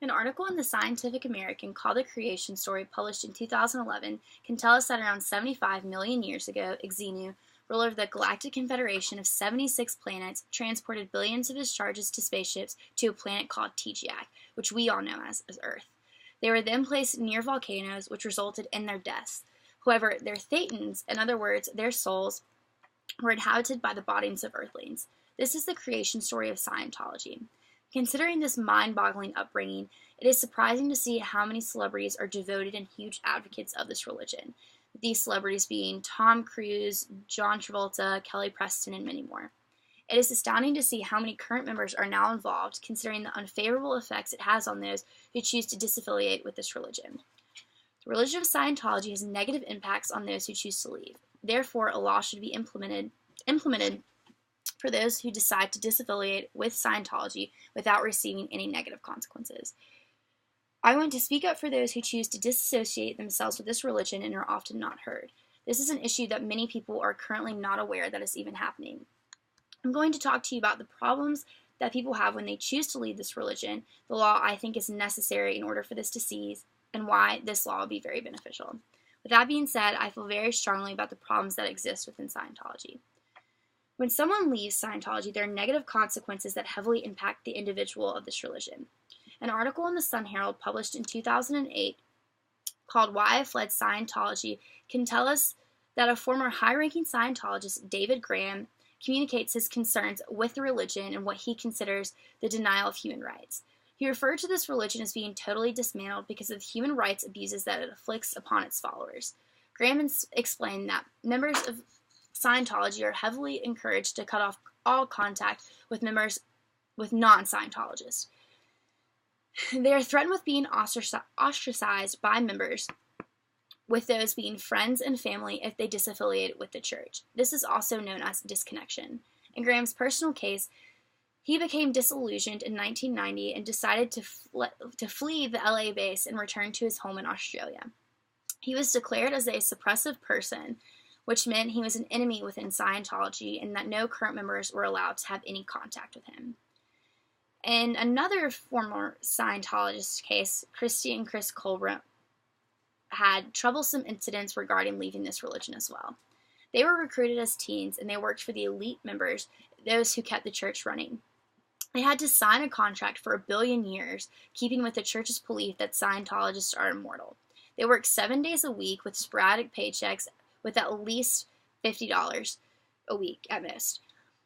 An article in the Scientific American called The Creation Story, published in 2011, can tell us that around 75 million years ago, Xenu, ruler of the Galactic Confederation of 76 planets, transported billions of his charges to spaceships to a planet called Tijiak, which we all know as Earth. They were then placed near volcanoes, which resulted in their deaths. However, their thetans, in other words, their souls, were inhabited by the bodies of Earthlings. This is the creation story of Scientology. Considering this mind-boggling upbringing, it is surprising to see how many celebrities are devoted and huge advocates of this religion. These celebrities being Tom Cruise, John Travolta, Kelly Preston, and many more. It is astounding to see how many current members are now involved, considering the unfavorable effects it has on those who choose to disaffiliate with this religion. The religion of Scientology has negative impacts on those who choose to leave. Therefore, a law should be implemented for those who decide to disaffiliate with Scientology without receiving any negative consequences. I want to speak up for those who choose to disassociate themselves with this religion and are often not heard. This is an issue that many people are currently not aware that is even happening. I'm going to talk to you about the problems that people have when they choose to leave this religion, the law I think is necessary in order for this to cease, and why this law will be very beneficial. With that being said, I feel very strongly about the problems that exist within Scientology. When someone leaves Scientology, there are negative consequences that heavily impact the individual of this religion. An article in the Sun Herald published in 2008 called Why I Fled Scientology can tell us that a former high-ranking Scientologist, David Graham, communicates his concerns with the religion and what he considers the denial of human rights. He referred to this religion as being totally dismantled because of the human rights abuses that it inflicts upon its followers. Graham explained that members of Scientology are heavily encouraged to cut off all contact with members with non-Scientologists. They are threatened with being ostracized by members, with those being friends and family if they disaffiliate with the church. This is also known as disconnection. In Graham's personal case, he became disillusioned in 1990 and decided to flee the LA base and return to his home in Australia. He was declared as a suppressive person, which meant he was an enemy within Scientology and that no current members were allowed to have any contact with him. In another former Scientologist case, Christy and Chris Colbert had troublesome incidents regarding leaving this religion as well. They were recruited as teens and they worked for the elite members, those who kept the church running. They had to sign a contract for 1 billion years, keeping with the church's belief that Scientologists are immortal. They worked 7 days a week with sporadic paychecks with at least $50 a week at most.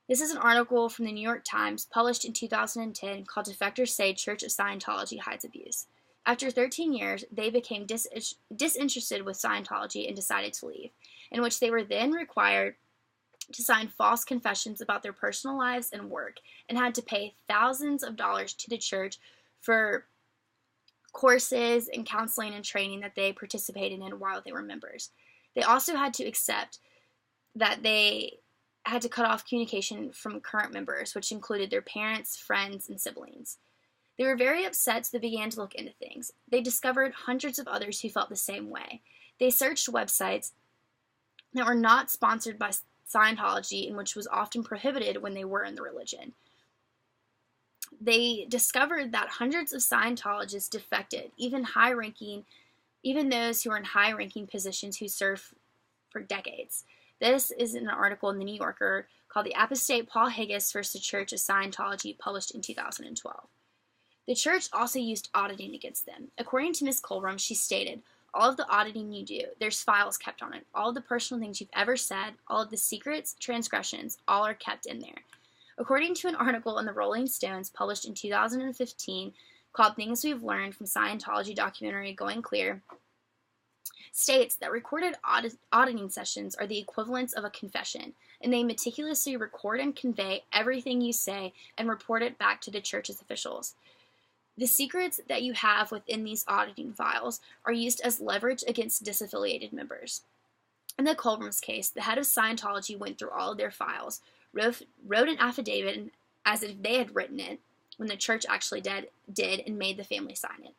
This is an article from the New York Times published in 2010 called Defectors Say Church of Scientology Hides Abuse. After 13 years, they became disinterested with Scientology and decided to leave, in which they were then required to sign false confessions about their personal lives and work, and had to pay thousands of dollars to the church for courses and counseling and training that they participated in while they were members. They also had to accept that they had to cut off communication from current members, which included their parents, friends, and siblings. They were very upset, so they began to look into things. They discovered hundreds of others who felt the same way. They searched websites that were not sponsored by Scientology and which was often prohibited when they were in the religion. They discovered that hundreds of Scientologists defected, even those who were in high-ranking positions who served for decades. This is an article in the New Yorker called The Apostate Paul Higgis vs. the Church of Scientology, published in 2012. The church also used auditing against them. According to Ms. Colbram, she stated, "All of the auditing you do, there's files kept on it. All of the personal things you've ever said, all of the secrets, transgressions, all are kept in there." According to an article in the Rolling Stones published in 2015 called Things We've Learned from Scientology documentary Going Clear, states that recorded auditing sessions are the equivalents of a confession, and they meticulously record and convey everything you say and report it back to the church's officials. The secrets that you have within these auditing files are used as leverage against disaffiliated members. In the Colbrams case, the head of Scientology went through all of their files, wrote an affidavit as if they had written it, when the church actually did, and made the family sign it.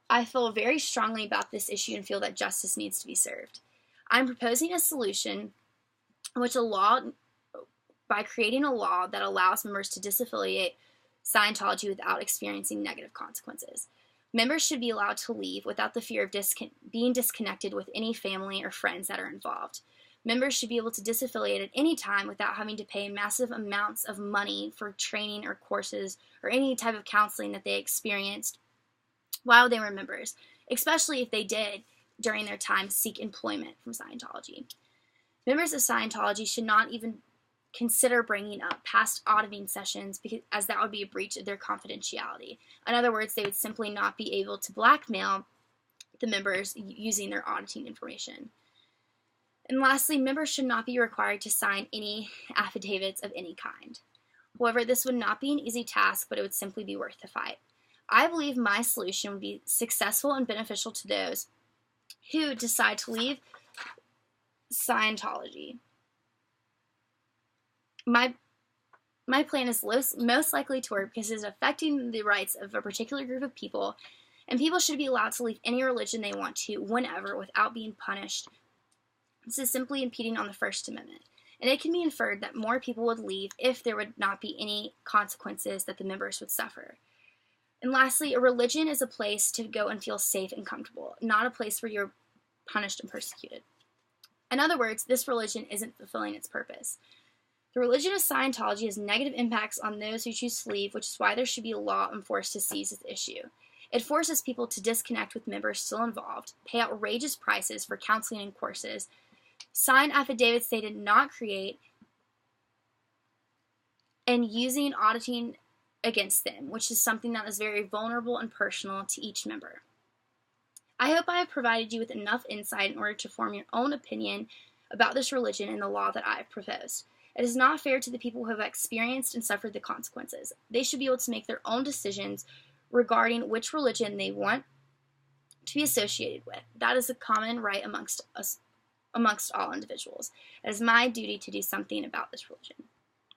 I feel very strongly about this issue and feel that justice needs to be served. I'm proposing a solution in which a law by creating a law that allows members to disaffiliate Scientology without experiencing negative consequences. Members should be allowed to leave without the fear of being disconnected with any family or friends that are involved. Members should be able to disaffiliate at any time without having to pay massive amounts of money for training or courses or any type of counseling that they experienced while they were members, especially if they did, during their time, seek employment from Scientology. Members of Scientology should not even consider bringing up past auditing sessions, as that would be a breach of their confidentiality. In other words, they would simply not be able to blackmail the members using their auditing information. And lastly, members should not be required to sign any affidavits of any kind. However, this would not be an easy task, but it would simply be worth the fight. I believe my solution would be successful and beneficial to those who decide to leave Scientology. My plan is most likely to work because it is affecting the rights of a particular group of people, and people should be allowed to leave any religion they want to, whenever, without being punished. This is simply impeding on the First Amendment, and it can be inferred that more people would leave if there would not be any consequences that the members would suffer. And lastly, a religion is a place to go and feel safe and comfortable, not a place where you're punished and persecuted. In other words, this religion isn't fulfilling its purpose. The religion of Scientology has negative impacts on those who choose to leave, which is why there should be a law enforced to seize this issue. It forces people to disconnect with members still involved, pay outrageous prices for counseling and courses, sign affidavits they did not create, and using auditing against them, which is something that is very vulnerable and personal to each member. I hope I have provided you with enough insight in order to form your own opinion about this religion and the law that I have proposed. It is not fair to the people who have experienced and suffered the consequences. They should be able to make their own decisions regarding which religion they want to be associated with. That is a common right amongst all individuals. It is my duty to do something about this religion.